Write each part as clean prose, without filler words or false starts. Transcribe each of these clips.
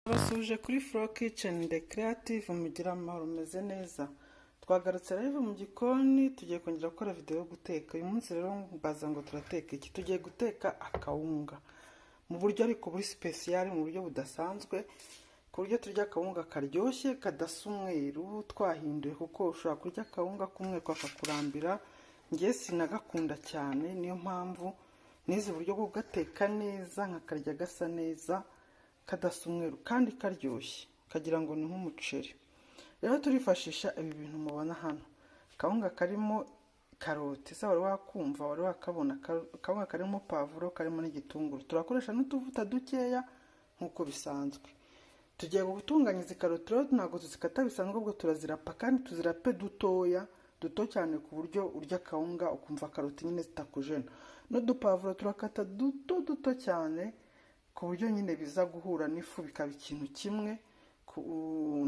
Basuje kuri Flow Kitchen The Creative mugira amahoro meze neza. Twagarutse rero mu gikoni tugiye kongera gukora video yo guteka. Uyu munsi rero mbaza ngo turateka iki? Tugiye guteka akawunga. Mu buryo ariko buri special, mu buryo budasanzwe, ku buryo turya akawunga karyoshye kadasa umweru twahinduye, kuko ushobora kurya akawunga kumwe kwakakurambira. Ngiye sinagakunda cyane, niyo mpamvu nize uburyo bwo gateka neza nkakarya gasa neza kadasa umweru kandi karyoshye, kagira ngo ni nk'umuceri. Rero turifashisha ibi bintu mubona hano. Kawunga karimo karoti, wari wakumva wari wakabona. Kawunga karimo pavuro, karimo n'igitunguru. Turakoresha n'utuvuta dukeya nkuko bisanzwe. Tugiye gutunganya izi karoti rero ntabwo tuzikata bisanzwe, ubwo turazirapa kandi tuzirape duto cyane ku buryo urya kawunga ukumva karoti nyine zitakujena. N'udupavuro turakata duto cyane ku buryo nyine biza guhura n'ifu bikaba ikintu kimwe,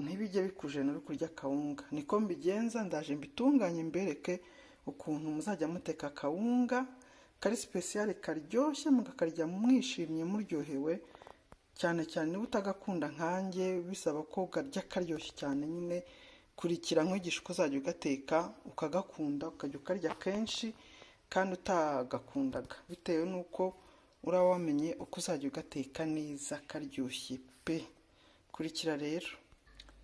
ntibijye bikujena uri kurya kawunga. Niko mbigenza, ndaje mbitunganye mbereke ukuntu muzajya muteka kawunga kari special karyoshye, mugakarya mwishimye muryohewe, cyane cyane niba utagakunda nkanjye bisaba ko ugarya karyoshye cyane. Nyine kurikira nk'igisho uzajya ugateka ukagakunda, ukajya ukarya kenshi kandi utagakundaga, bitewe nuko uraba wamenye uko uzajya ugateka neza karyoshye pe. Kurikira rero.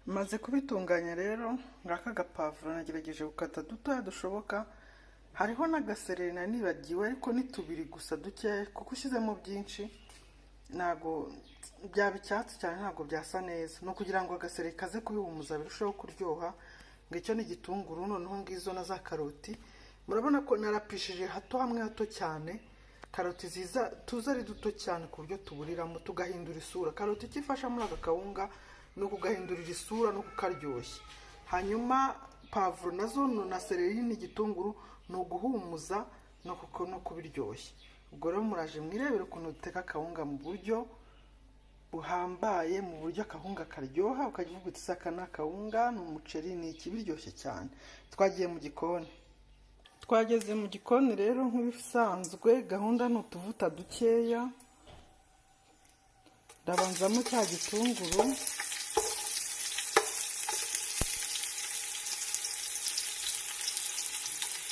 Maze kubitunganya rero, ngaka gapavuro nagerageje gukata dutoya dushoboka. Hariho n'agasereri nanibagiwe, ariko ni tubiri gusa dukeya, kuko ushyizemo byinshi ntago byaba icyatsi cyane, ntago byasa neza. No kugira ngo agasereri kaze kubihumuza birushaho kuryoha. Ngicyo ni igitunguru, noneho ngizo na za karoti. Murabona ko narapishije hato hamwe hato cyane. Karoti tuza ari duto cyane ku buryo tuburiramo, tugahindura isura. Karoti ikifasha muri aka kawunga no kugahindurira isura no kukaryoshya. Hanyuma pavuro nazo na seleri n'igitunguru no guhumuza no kubiryoshya. Ubwo rero muraje mwirebera ukuntu duteka akawunga mu buryo buhambaye, mu buryo akawunga karyoha, ukajya uvuga uti saka na kawunga n'umuceri ni ikibiryoshye cyane. Twagiye mu gikoni. Twageze mu gikoni rero nk'ibisanzwe, gahunda ni utuvuta dukeya. Ndabanzamo cya gitunguru,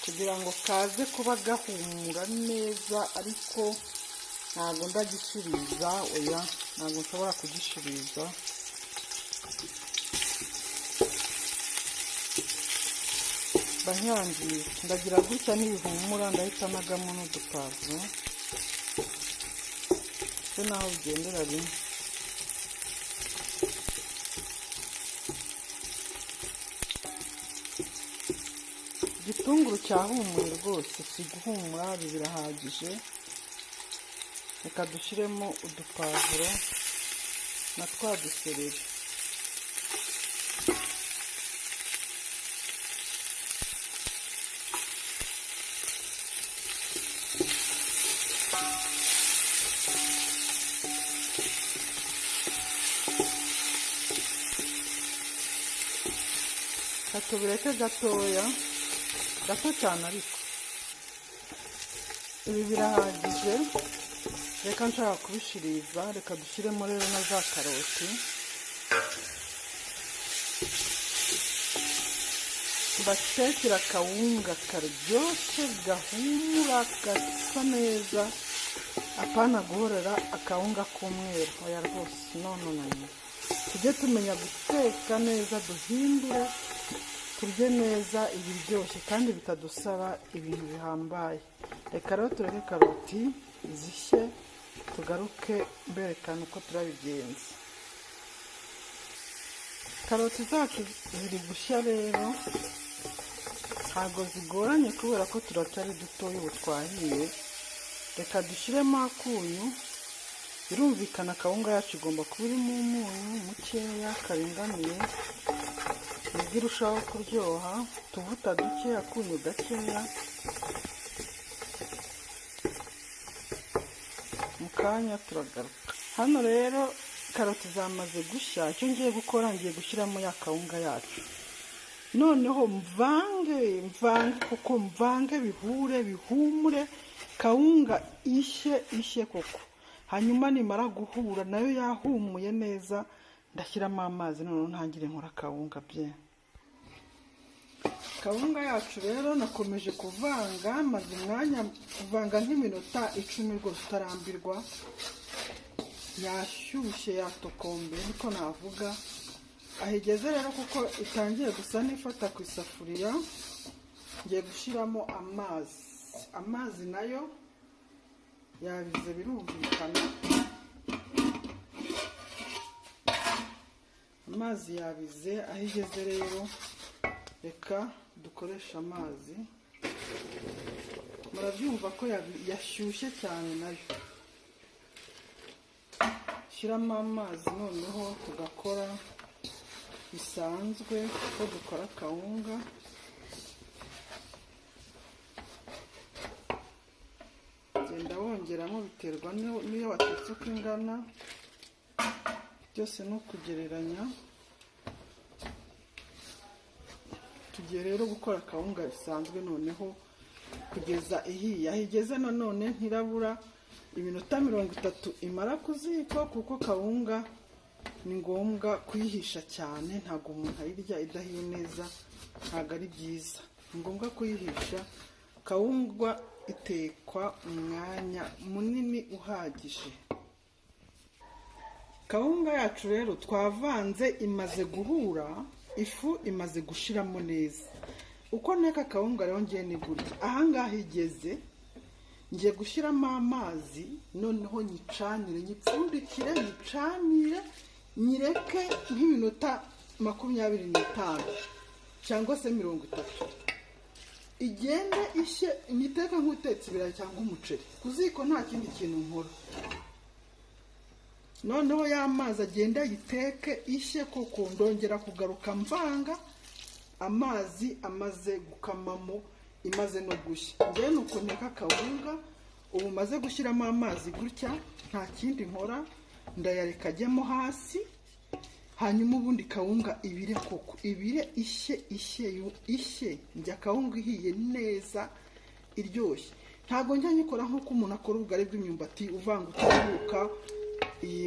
kugira ngo kaze kuba gahumura neza, ariko ntabwo ndagishiriza. Oya, ntabwo nshobora kugishiriza. Banyangiye ndagira gutya n'ibihumura, ndahita nagamo n'udupavuro se naho ugendera rimwe. Igitunguru cyahumuye rwose, si guhumura, birahagije. Reka dushyiremo udupavuro na twa dusereri. Katubireke gatoya, gato cyane ariko. Ibi birahagije. Reka nshaka kubishiriza. Reka dushyiremo rero na za karoti. Batekera akawunga karyoshye, gahumura, gasa neza. Apana guhorera akawunga k'umweru. Oya rwose, no. Tujye tumenya guteka neza, duhindure, turye neza ibiryoshye kandi bitadusaba ibintu bihambaye. Reka rero tureke karoti zishye, tugaruke mberekana uko turabigenza. Karoti zacu ziri gushya rero, ntabwo zigoranye kubera ko turacyari dutoya, ubu twahiye. Reka dushyiremo akunyu. Birumvikana akawunga yacu igomba kuba irimo umunyu mukeya karinganiye, nibwo irushaho kuryoha. Tuvuta duke, akunyu gakeya. Mu kanya turagaruka. Hano rero karoti zamaze gushya. Icyo ngiye gukora, ngiye gushyiramo ya kawunga yacu. Noneho mvange kuko mvange, bihure, bihumure, kawunga ishye koko. Hanyuma nimara guhura nayo yahumuye neza, ndashyiramo amazi noneho ntangire nkora kawunga bye. Kawunga yacu rero nakomeje kuvanga, maze umwanya kuvanga nk'iminota 10 rwose utarambirwa. Yashyushye yatokombe niko navuga. Ahigeze rero kuko itangiye gusa n'ifata ku isafuriya, ngiye gushyiramo amazi nayo yabize birumvikana. Amazi yabize, ahigeze rero reka dukoresha amazi. Murabyumva ko yashyushye cyane nayo. Shyiramo amazi noneho tugakora bisanzwe ko dukora kawunga. Genda wongeramo biterwa n'iyo watetse uko ingana, byose no kugereranya. Tugiye rero gukora kawunga bisanzwe noneho kugeza ihiye. Ahigeze nanone ntirabura iminota 30 imara ku ziko, kuko kawunga ni ngombwa kuyihisha cyane, ntabwo umuntu ayirya idahiye neza, ntabwo ari byiza. Ni ngombwa kuyihisha. Kawunga itekwa umwanya munini uhagije. Kawunga yacu rero twavanze, imaze guhura, ifu imaze gushiramo neza. Uko nteka kawunga rero ngiye ni gutya. Ahangaha igeze, ngiye gushyiramo amazi noneho nyicanire, nyipfundikire, nyicanire, nyireke nk'iminota 25 cyangwa se 30. Igende ishye, nyiteka nk'utetse ibirayi cyangwa umuceri. Ku ziko nta kindi kintu nkora. Noneho ya mazi agenda yiteke ishye, kuko ndongera kugaruka mvanga amazi amaze gukamamo, imaze no gushya. Ngiye nuko nteka kawunga, ubu maze gushyiramo amazi gutya, nta kindi nkora, ndayareka ajyemo hasi. Hanyuma ubundi kawunga ibire, koko ibire ishye njya kawunga ihiye neza iryoshye. Ntago njya nyikora nk'uko umuntu akora ubugari bw'imyumbati uvanga utabuka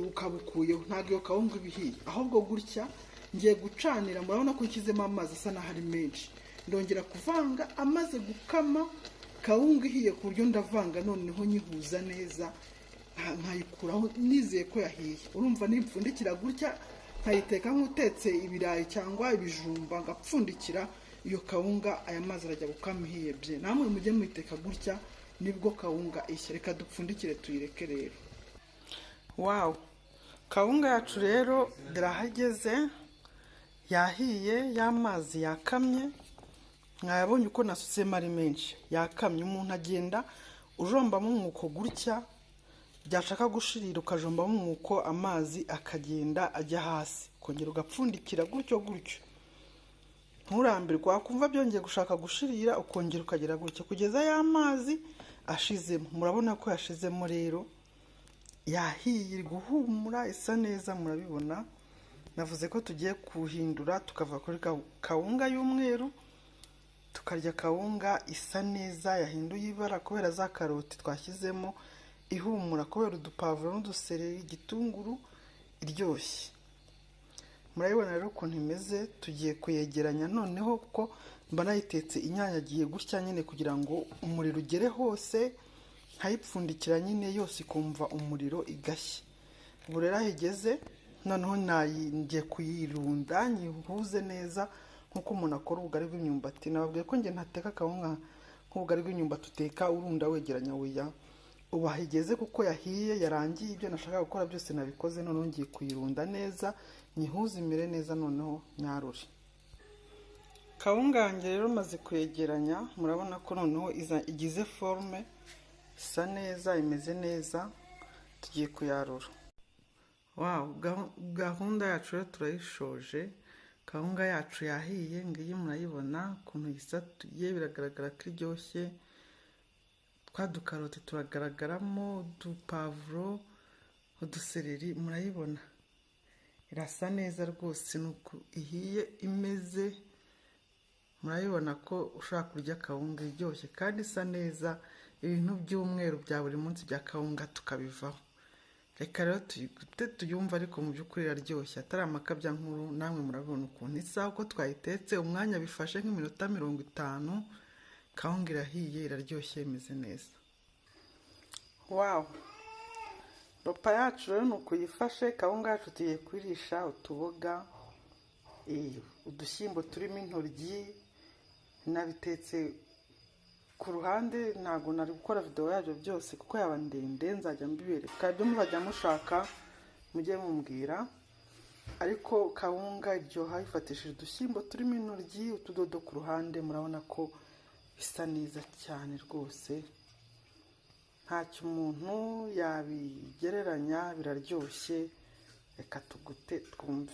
ukabukuyeho. Ntago iyo kawunga ibihiye, ahubwo gutya ngiye gucanira. Murabona ko ikizemo amazi asa naho ari menshi. Ndongera kuvanga, amaze gukama kawunga ihiye ku buryo ndavanga noneho nyihuza neza, nkayikuraho nizeye ko yahiye. Urumva nipfundikira gutya, nkayiteka nk'utetse ibirayi cyangwa ibijumba, ngapfundikira iyo kawunga, aya mazi arajya gukama ihiye bye. Namwe mujye muyiteka gutya, nibwo kawunga ishya. Reka dupfundikire tuyireke rero. Wow, kawunga yacu rero dirahageze, yahiye, y'amazi yakamye. Mwabonye uko nasutsemo ari menshi, yakamye. Umuntu agenda ujombamo umwuko gutya, byashaka gushirira ukajombamo umwuko, amazi akagenda ajya hasi, kongera ugapfundikira gutyo gutyo. Nturambirwa, wakumva byongeye gushaka gushirira, ukongera ukagera gutyo kugeza y'amazi ashizemo. Murabona ko yashizemo rero, yahiye, guhumura, isa neza. Murabibona, navuze ko tugiye kuhindura tukava kuri kawunga y'umweru tukarya kawunga isa neza, yahinduye ibara kubera za karoti twashyizemo, ihumura kubera udupavuro n'udusereri, igitunguru, iryoshye. Murabibona rero ukuntu imeze. Tugiye kuyegeranya noneho, kuko mba nayitetse inyanyagiye gutya nyine, kugira ngo umuriro ugere hose, nkayipfundikira nyine yose ikumva umuriro igashya. Ubu rero ahigeze, noneho ngiye kuyirunda, nyihuze neza nkuko umuntu akora ubugari bw'imyumbati. Nababwiye ko nge ntateka kawunga nk'ubugari bw'imyumbati uteka urunda wegeranya, oya. Ubu ahigeze kuko yahiye, yarangiye, ibyo nashaka gukora byose nabikoze. Noneho ngiye kuyirunda neza, nyihuze imere neza, noneho nyarure. Kawunga yanjye rero maze kuyegeranya, murabona ko noneho igize forme, isa neza, imeze neza. Tugiye kuyarura. Wow, gahunda yacu rero turayishoje. Kawunga yacu yahiye, ngiyi murayibona ukuntu yisatuye, biragaragara ko iryoshye. Twa dukaroti turagaragaramo, udupavuro, udusereri, murayibona irasa neza rwose. Nuko ihiye imeze, murayibona ko ushaka kurya kawunga iryoshye kandi isa neza. Ibintu by'umweru bya buri munsi bya kawunga tukabivaho. reka rero tuyumve, ariko mu by'ukuri iraryoshye atari amakabya nkuru. namwe murabona ukuntu isa, uko twayitetse umwanya bifashe nk'iminota 50. kawunga irahiye, iraryoshye, imeze neza. Wow, ropa yacu rero ni ukuyifashe. kawunga yacu tugiye kuyirisha utuboga, udushyimbo turimo intoryi. nabitetse ku ruhande, ntabwo nari gukora video yabyo byose kuko yaba ndende, nzajya mbibereka. ibyo muzajya mushaka mujye mumbwira, ariko kawunga iryoha ifatishije udushyimbo turimo intoryi, utudodo ku ruhande. murabona ko bisa neza cyane rwose, ntacyo umuntu yabigereranya, biraryoshye. reka tugute twumve.